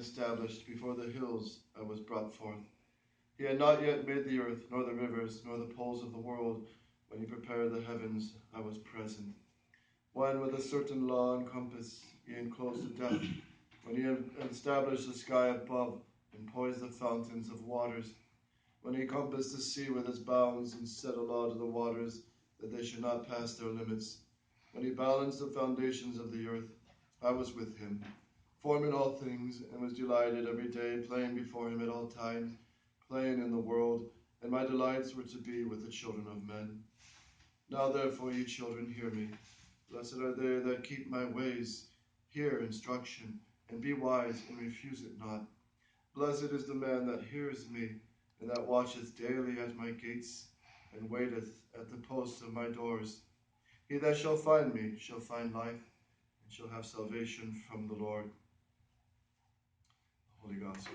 established, before the hills I was brought forth. He had not yet made the earth, nor the rivers, nor the poles of the world. When he prepared the heavens, I was present. When with a certain law and compass he enclosed the depth, when he had established the sky above and poised the fountains of waters, when he compassed the sea with its bounds and set a law to the waters that they should not pass their limits, when he balanced the foundations of the earth, I was with him, forming all things, and was delighted every day, playing before him at all times, playing in the world, and my delights were to be with the children of men. Now therefore, ye children, hear me. Blessed are they that keep my ways, hear instruction, and be wise, and refuse it not. Blessed is the man that hears me, and that watcheth daily at my gates, and waiteth at the posts of my doors. He that shall find me shall find life, and shall have salvation from the Lord. Holy Gospel.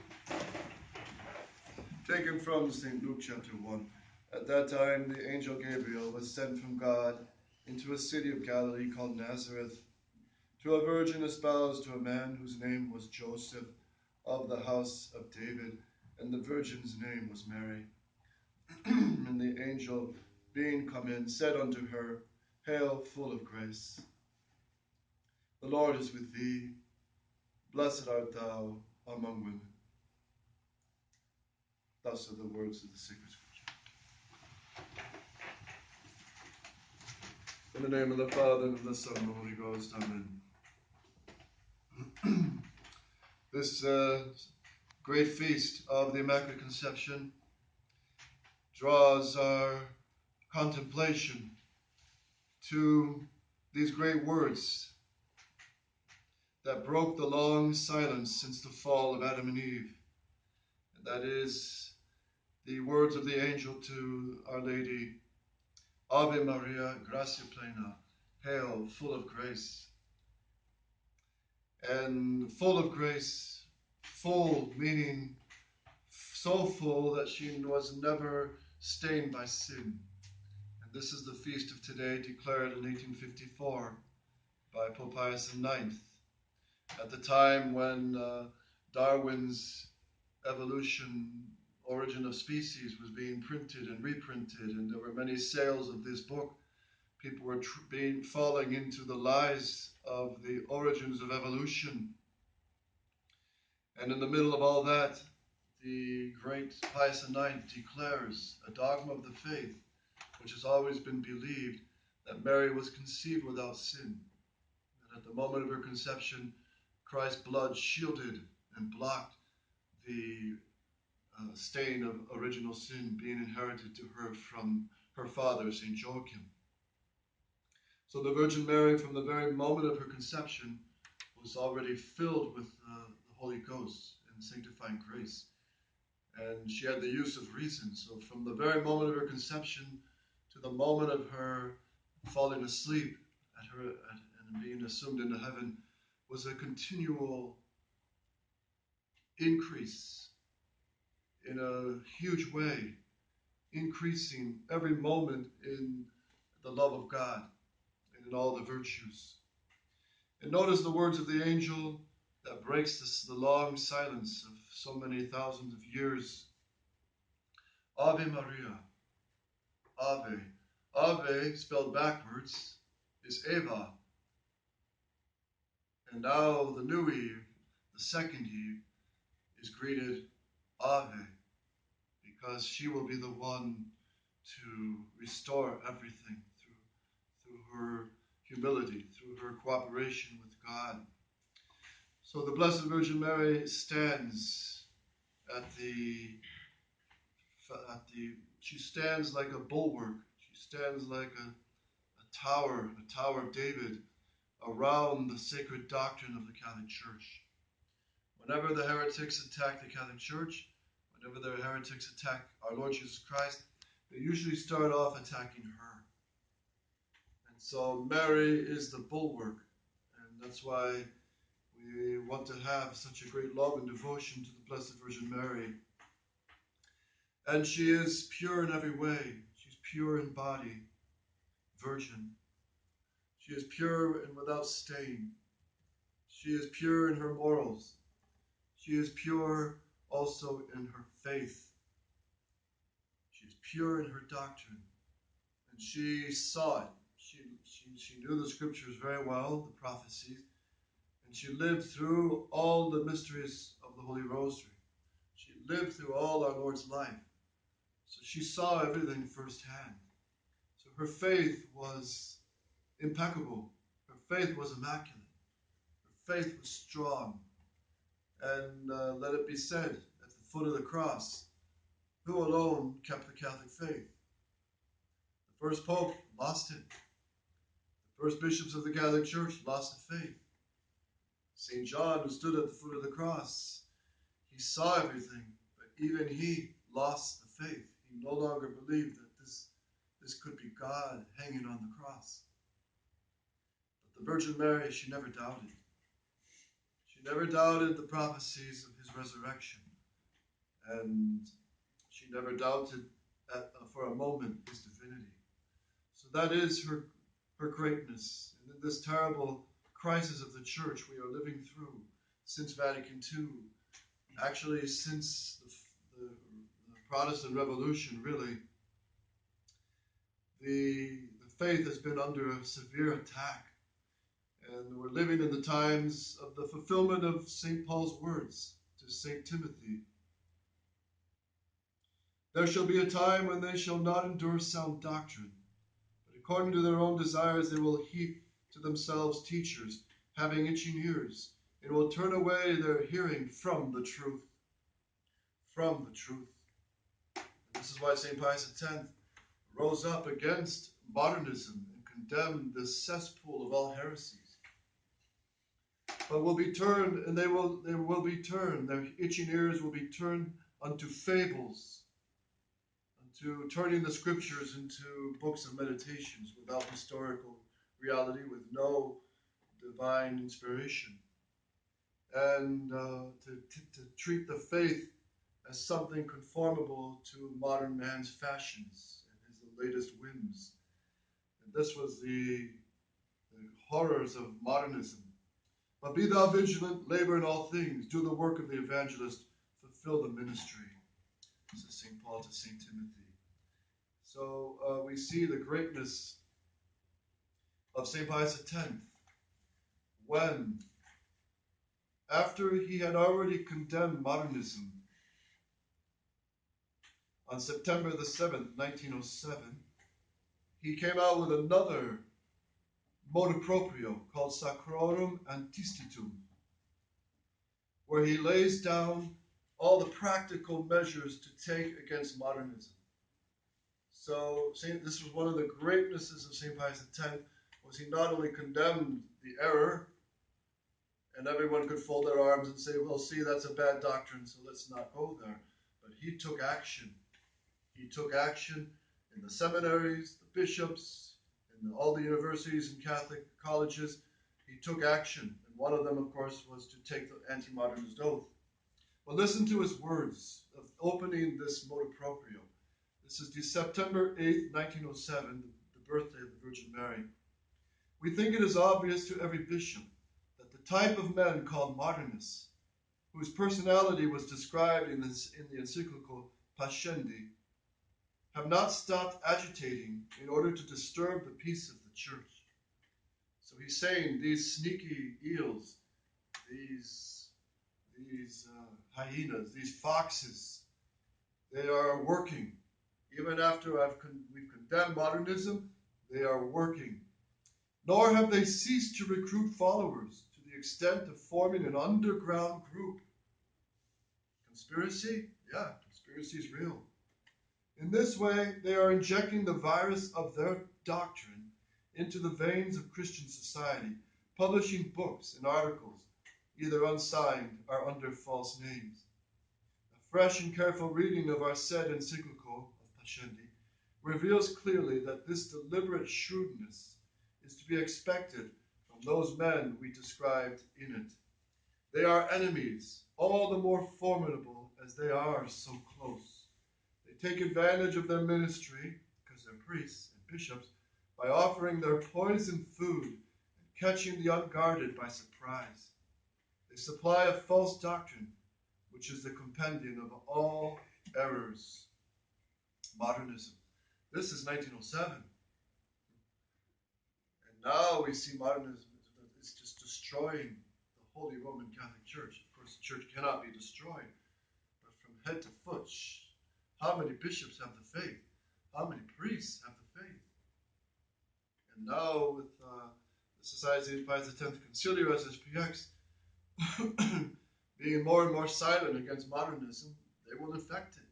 Taken from St. Luke chapter 1. At that time the angel Gabriel was sent from God into a city of Galilee called Nazareth, to a virgin espoused to a man whose name was Joseph, of the house of David, and the virgin's name was Mary. And the angel, being come in, said unto her, Hail, full of grace, the Lord is with thee. Blessed art thou among women. Thus are the words of the sacred scripture. In the name of the Father, and of the Son, and of the Holy Ghost. Amen. This great feast of the Immaculate Conception draws our contemplation to these great words that broke the long silence since the fall of Adam and Eve. And that is the words of the angel to Our Lady, Ave Maria, gratia plena, hail, full of grace. And full of grace, full meaning so full that she was never stained by sin. And this is the feast of today, declared in 1854 by Pope Pius IX, at the time when Darwin's Evolution, Origin of Species was being printed and reprinted, and there were many sales of this book. People were falling into the lies of the origins of evolution. And in the middle of all that, the great Pius IX declares a dogma of the faith, which has always been believed, that Mary was conceived without sin. And at the moment of her conception, Christ's blood shielded and blocked the stain of original sin being inherited to her from her father, St. Joachim. So the Virgin Mary, from the very moment of her conception, was already filled with the Holy Ghost and sanctifying grace. And she had the use of reason. So from the very moment of her conception to the moment of her falling asleep and being assumed into heaven was a continual increase in a huge way, increasing every moment in the love of God and in all the virtues. And notice the words of the angel that breaks the long silence of so many thousands of years. Ave Maria. Ave. Ave, spelled backwards, is Eva. And now the new Eve, the second Eve, is greeted Ave, because she will be the one to restore everything through her humility, through her cooperation with God. So the Blessed Virgin Mary stands she stands like a bulwark. She stands like a tower of David around the sacred doctrine of the Catholic Church. Whenever the heretics attack the Catholic Church, whenever the heretics attack our Lord Jesus Christ, they usually start off attacking her. And so Mary is the bulwark, and that's why we want to have such a great love and devotion to the Blessed Virgin Mary. And she is pure in every way. She's pure in body, virgin. She is pure and without stain. She is pure in her morals. She is pure also in her faith. She is pure in her doctrine. And she saw it. She knew the scriptures very well, the prophecies, and she lived through all the mysteries of the Holy Rosary. She lived through all our Lord's life. So she saw everything firsthand. So her faith was impeccable. Her faith was immaculate. Her faith was strong. And let it be said, at the foot of the cross, who alone kept the Catholic faith? The first Pope lost it. The first bishops of the Catholic Church lost the faith. St. John, who stood at the foot of the cross, he saw everything, but even he lost the faith. He no longer believed that this could be God hanging on the cross. But the Virgin Mary, she never doubted. She never doubted the prophecies of his resurrection. And she never doubted for a moment his divinity. So that is her greatness. And in this terrible crisis of the Church we are living through since Vatican II, actually since the Protestant Revolution, really, the faith has been under a severe attack. And we're living in the times of the fulfillment of St. Paul's words to St. Timothy. There shall be a time when they shall not endure sound doctrine, but according to their own desires they will heap to themselves teachers, having itching ears, and will turn away their hearing from the truth. From the truth. And this is why St. Pius X rose up against modernism and condemned this cesspool of all heresies. But will be turned, and they will be turned, their itching ears will be turned unto fables, unto turning the scriptures into books of meditations without historical reality, with no divine inspiration, and to treat the faith as something conformable to modern man's fashions and his latest whims. And this was the horrors of modernism. But be thou vigilant, labor in all things, do the work of the evangelist, fulfill the ministry, says St. Paul to St. Timothy. So we see the greatness of St. Pius X when, after he had already condemned modernism on September the 7th, 1907, he came out with another motu proprio called Sacrorum Antistitum, where he lays down all the practical measures to take against modernism. So this was one of the greatnesses of St. Pius X, was he not only condemned the error, and everyone could fold their arms and say, well, see, that's a bad doctrine, so let's not go there. But he took action. He took action in the seminaries, the bishops, in all the universities and Catholic colleges. He took action, and one of them, of course, was to take the anti-modernist oath. But listen to his words of opening this motu proprio. This is September 8th, 1907, the birthday of the Virgin Mary. We think it is obvious to every bishop that the type of men called modernists, whose personality was described in the encyclical Pascendi, have not stopped agitating in order to disturb the peace of the Church. So he's saying these sneaky eels, these hyenas, these foxes, they are working. Even after we've condemned modernism, they are working. Nor have they ceased to recruit followers to the extent of forming an underground group. Conspiracy? Yeah, conspiracy is real. In this way, they are injecting the virus of their doctrine into the veins of Christian society, publishing books and articles, either unsigned or under false names. A fresh and careful reading of our said encyclical of Pascendi reveals clearly that this deliberate shrewdness is to be expected from those men we described in it. They are enemies, all the more formidable as they are so close. They take advantage of their ministry, because they're priests and bishops, by offering their poisoned food and catching the unguarded by surprise. They supply a false doctrine which is the compendium of all errors. Modernism. This is 1907. And now we see modernism is just destroying the Holy Roman Catholic Church. Of course, the church cannot be destroyed, but from head to foot, how many bishops have the faith? How many priests have the faith? And now with the Society of Pius X Concilio SSPX being more and more silent against modernism, they will infect it.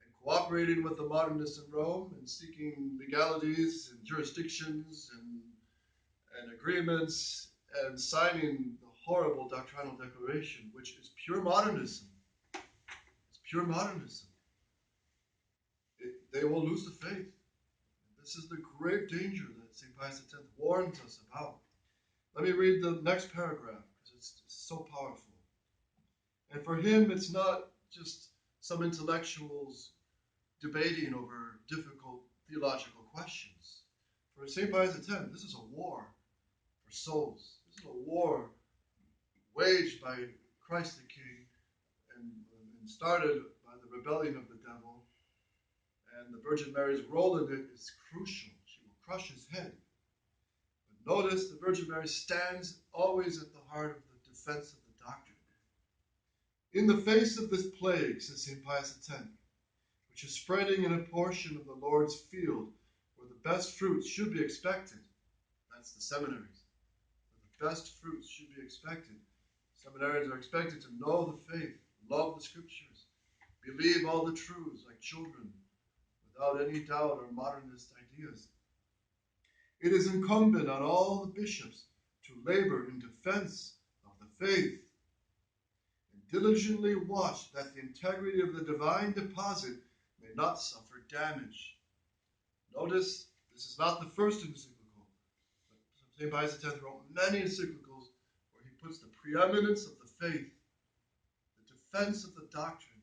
And cooperating with the modernists in Rome and seeking legalities and jurisdictions and agreements and signing the horrible doctrinal declaration, which is pure modernism. It's pure modernism. They will lose the faith. This is the grave danger that St. Pius X warns us about. Let me read the next paragraph, because it's so powerful. And for him, it's not just some intellectuals debating over difficult theological questions. For St. Pius X, this is a war for souls. This is a war waged by Christ the King and started by the rebellion of the devil. And the Virgin Mary's role in it is crucial. She will crush his head. But notice the Virgin Mary stands always at the heart of the defense of the doctrine. In the face of this plague, says St. Pius X, which is spreading in a portion of the Lord's field where the best fruits should be expected, that's the seminaries, where the best fruits should be expected. Seminarians are expected to know the faith, love the scriptures, believe all the truths like children, without any doubt or modernist ideas. It is incumbent on all the bishops to labor in defense of the faith and diligently watch that the integrity of the divine deposit may not suffer damage. Notice, this is not the first encyclical, but St. Pius X wrote many encyclicals where he puts the preeminence of the faith, the defense of the doctrine.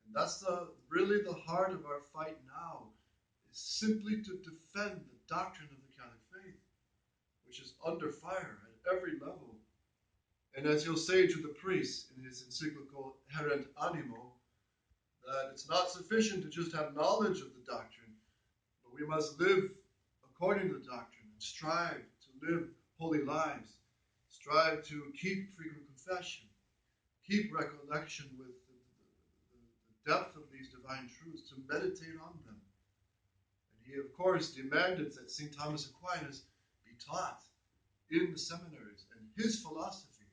And that's really the heart of our fight now, is simply to defend the doctrine of the Catholic faith, which is under fire at every level. And as he'll say to the priests in his encyclical Herent Animo, that it's not sufficient to just have knowledge of the doctrine, but we must live according to the doctrine and strive to live holy lives, strive to keep frequent confession, keep recollection with the depth of these divine truths, to meditate on them. And he, of course, demanded that St. Thomas Aquinas be taught in the seminaries and his philosophy.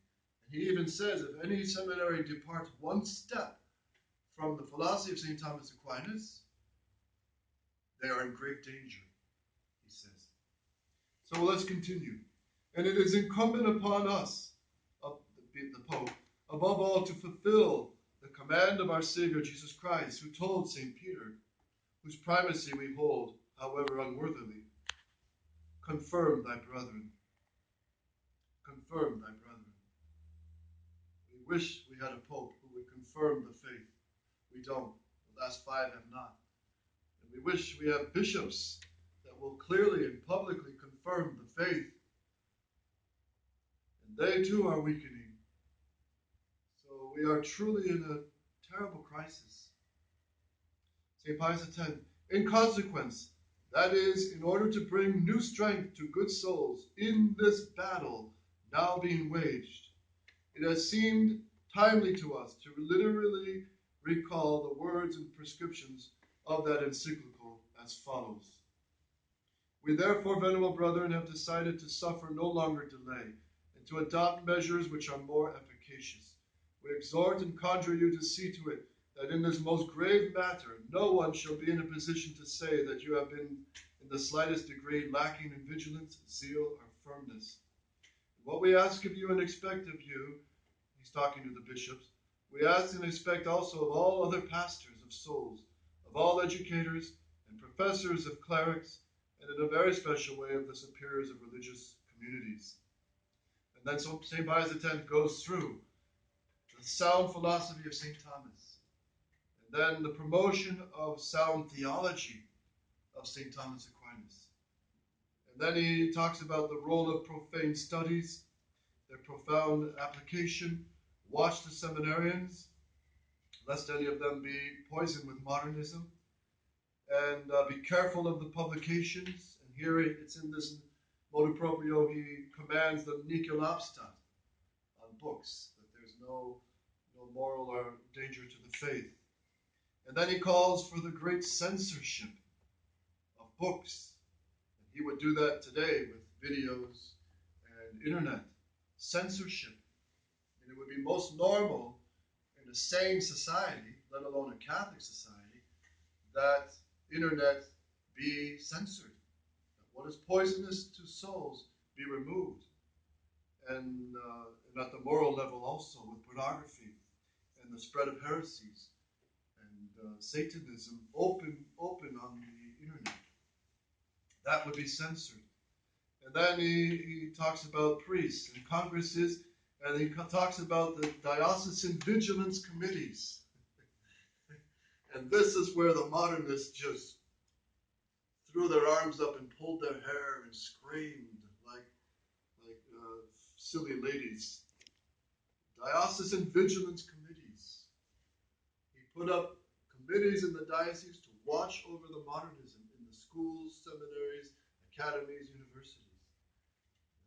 And he even says, if any seminary departs one step from the philosophy of St. Thomas Aquinas, they are in great danger, he says. So let's continue. And it is incumbent upon us, the Pope, above all, to fulfill the command of our Savior Jesus Christ, who told St. Peter, whose primacy we hold, however unworthily, confirm thy brethren. Confirm thy brethren. We wish we had a Pope who would confirm the faith. We don't. The last 5 have not. And we wish we have bishops that will clearly and publicly confirm the faith. And they too are weakening. So we are truly in a terrible crisis. St. Pius X, in consequence, that is, in order to bring new strength to good souls in this battle now being waged, it has seemed timely to us to literally recall the words and prescriptions of that encyclical as follows. We therefore, venerable brethren, have decided to suffer no longer delay and to adopt measures which are more efficacious. We exhort and conjure you to see to it that in this most grave matter no one shall be in a position to say that you have been in the slightest degree lacking in vigilance, zeal, or firmness. What we ask of you and expect of you, he's talking to the bishops, we ask and expect also of all other pastors of souls, of all educators and professors of clerics, and in a very special way of the superiors of religious communities. And then St. Pius X goes through the sound philosophy of St. Thomas, and then the promotion of sound theology of St. Thomas Aquinas. And then he talks about the role of profane studies, their profound application, Watch the seminarians, lest any of them be poisoned with modernism, and be careful of the publications. And here it's in this motu proprio, he commands the Nicolapstat on books, that there's no moral or danger to the faith. And then he calls for the great censorship of books. And he would do that today with videos and internet. Censorship. And it would be most normal in a sane society, let alone a Catholic society, that internet be censored. That what is poisonous to souls be removed. And at the moral level also, with pornography and the spread of heresies and Satanism open on the internet. That would be censored. And then he talks about priests and congresses, and he talks about the diocesan vigilance committees. And this is where the modernists just threw their arms up and pulled their hair and screamed like silly ladies. Diocesan vigilance committees. He put up committees in the diocese to watch over the modernism in the schools, seminaries, academies, universities.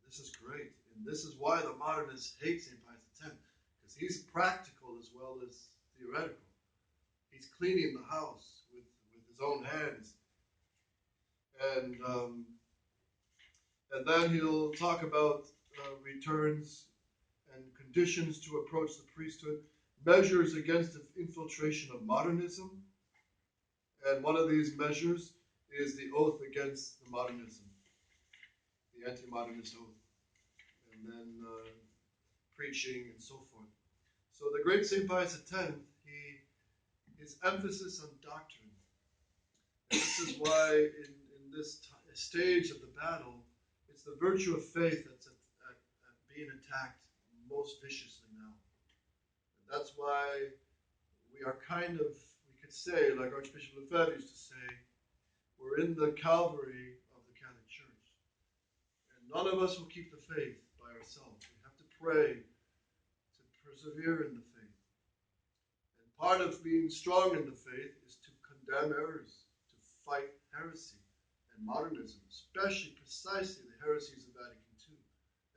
This is great. And this is why the modernists hate St. Pius X, because he's practical as well as theoretical. He's cleaning the house with his own hands. And then he'll talk about returns and conditions to approach the priesthood, measures against the infiltration of modernism. And one of these measures is the oath against the modernism, the anti-modernist oath, and then preaching and so forth. So the great St. Pius X, his emphasis on doctrine. And this is why in this stage of the battle, it's the virtue of faith that's being attacked most viciously now. And that's why we are kind of, we could say, like Archbishop Lefebvre used to say, we're in the Calvary of the Catholic Church. And none of us will keep the faith by ourselves. We have to pray to persevere in the faith. And part of being strong in the faith is to condemn errors, to fight heresy and modernism, especially precisely the heresies of Vatican II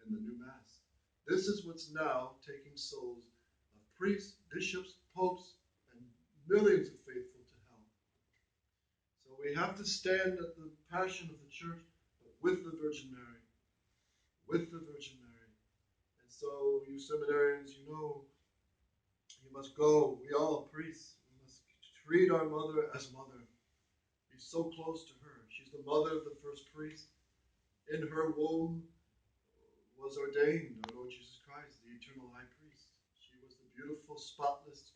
and the New Mass. This is what's now taking souls of priests, bishops, popes, and millions of faithful to hell. So we have to stand at the passion of the Church, but with the Virgin Mary. With the Virgin Mary. And so, you seminarians, you know, you must go, we all priests, we must treat our mother as mother. Be so close to her. She's the mother of the first priest. In her womb was ordained our Lord Jesus Christ, the eternal high priest. She was the beautiful, spotless,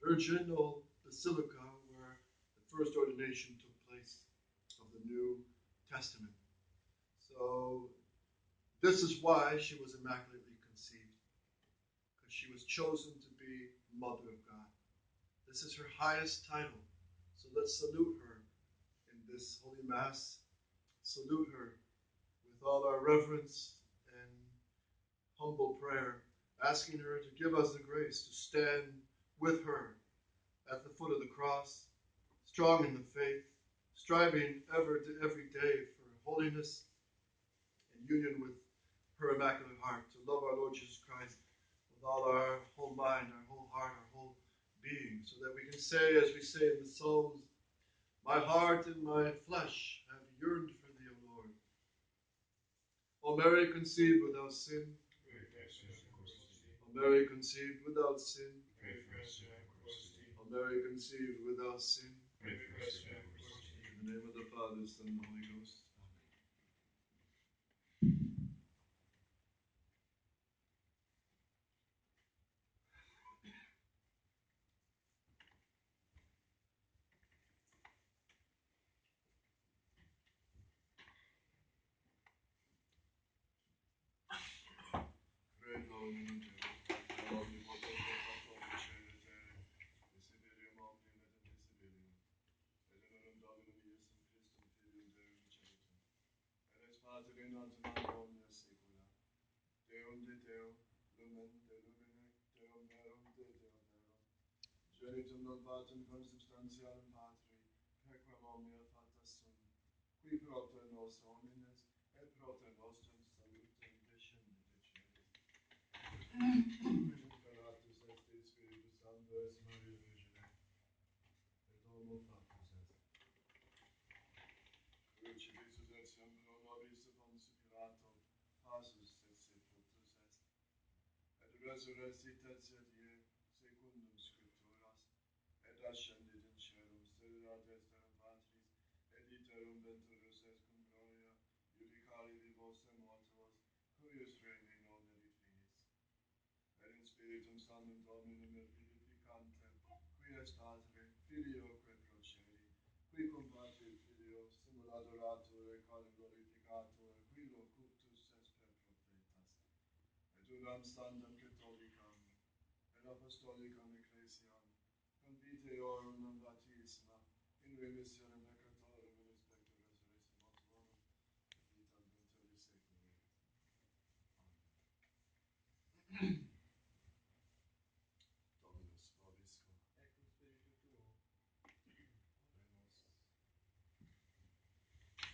virginal basilica where the first ordination took place of the New Testament. So this is why she was immaculately conceived, because she was chosen to be Mother of God. This is her highest title. So let's salute her in this Holy Mass. Salute her with all our reverence and humble prayer, asking her to give us the grace to stand with her at the foot of the cross, strong in the faith, striving every day for holiness and union with her Immaculate Heart, to love our Lord Jesus Christ with all our whole mind, our whole heart, our whole being, so that we can say, as we say in the Psalms, my heart and my flesh have yearned for thee, O Lord. O Mary conceived without sin, O Mary conceived without sin, O Mary conceived without sin, in the name of the Father, Son, and Holy Ghost. Genitum non patum consubstantialum Patri, per quam omnia fata sunt, qui propter nos homines, et propter nostrum salutem descendit celis. Benedictus est Spiritus Sanctus es Maria Virgine, et homo factus est. Crucifixus et semper nobis Pontius Pilato, passus et sepultus est. Et resurrectit tertia die, secundum Scripturas, et ascendit in caelum, sederat esterum Patris, et iterum venturus est cum gloria, judicari vivos et mortuos, cuius reine non erit finis. Et in Spiritum Sanctum Dominum et vivificantem, qui est Padre, Filioque procedi, qui cum Patri et Filio, simul adorator et calum glorificator, qui locutus est per prophetas. Et unam sanctam Catholicam, et apostolicam ecclesiam, conviteorum non baptisma, in remissionem